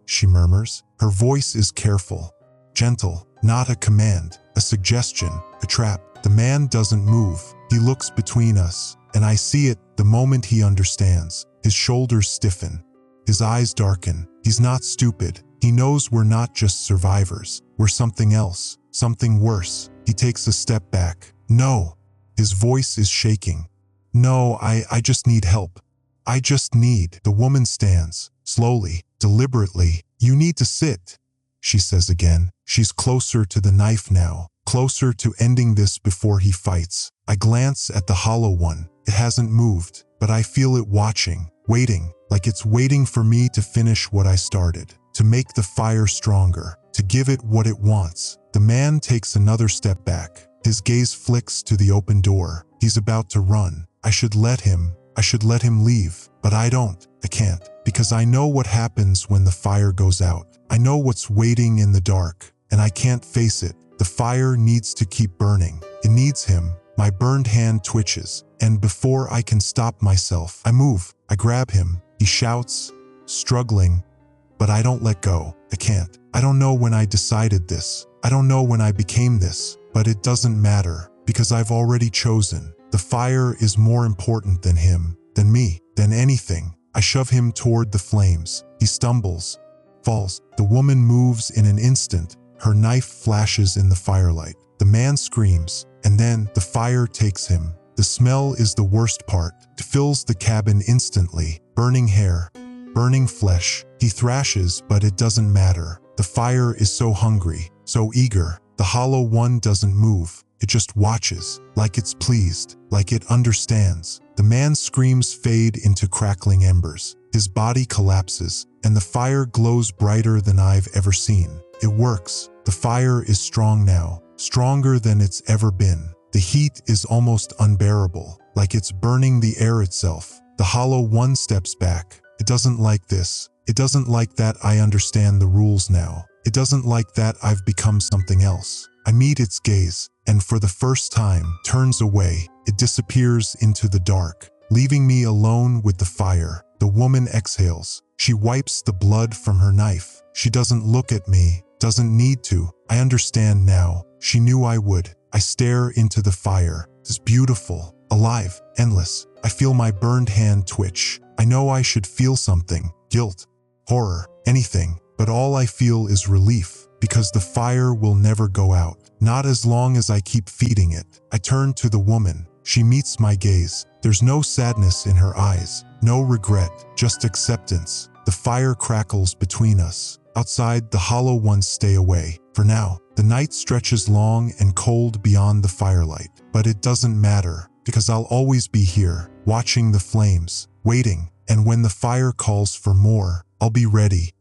she murmurs. Her voice is careful, gentle, not a command, a suggestion, a trap. The man doesn't move. He looks between us, and I see it the moment he understands. His shoulders stiffen. His eyes darken. He's not stupid. He knows we're not just survivors. We're something else, something worse. He takes a step back. "No." His voice is shaking. "No, I just need help. I just need." The woman stands, slowly, deliberately. "You need to sit," she says again. She's closer to the knife now, closer to ending this before he fights. I glance at the hollow one. It hasn't moved, but I feel it watching, waiting, like it's waiting for me to finish what I started, to make the fire stronger, to give it what it wants. The man takes another step back. His gaze flicks to the open door. He's about to run. I should let him leave, but I don't. I can't, because I know what happens when the fire goes out. I know what's waiting in the dark, and I can't face it. The fire needs to keep burning. It needs him. My burned hand twitches, and before I can stop myself, I move. I grab him. He shouts, struggling, but I don't let go. I can't. I don't know when I decided this. I don't know when I became this, but it doesn't matter, because I've already chosen. The fire is more important than him, than me, than anything. I shove him toward the flames. He stumbles, falls. The woman moves in an instant. Her knife flashes in the firelight. The man screams, and then the fire takes him. The smell is the worst part. It fills the cabin instantly. Burning hair, burning flesh. He thrashes, but it doesn't matter. The fire is so hungry, so eager. The hollow one doesn't move. It just watches, like it's pleased, like it understands. The man's screams fade into crackling embers. His body collapses, and the fire glows brighter than I've ever seen. It works. The fire is strong now, stronger than it's ever been. The heat is almost unbearable, like it's burning the air itself. The hollow one steps back. It doesn't like this. It doesn't like that I understand the rules now. It doesn't like that I've become something else. I meet its gaze, and for the first time, turns away. It disappears into the dark, leaving me alone with the fire. The woman exhales. She wipes the blood from her knife. She doesn't look at me, doesn't need to. I understand now. She knew I would. I stare into the fire. It's beautiful, alive, endless. I feel my burned hand twitch. I know I should feel something, guilt, horror, anything, but all I feel is relief, because the fire will never go out. Not as long as I keep feeding it. I turn to the woman. She meets my gaze. There's no sadness in her eyes, no regret, just acceptance. The fire crackles between us. Outside, the hollow ones stay away. For now, the night stretches long and cold beyond the firelight. But it doesn't matter, because I'll always be here, watching the flames, waiting, and when the fire calls for more, I'll be ready.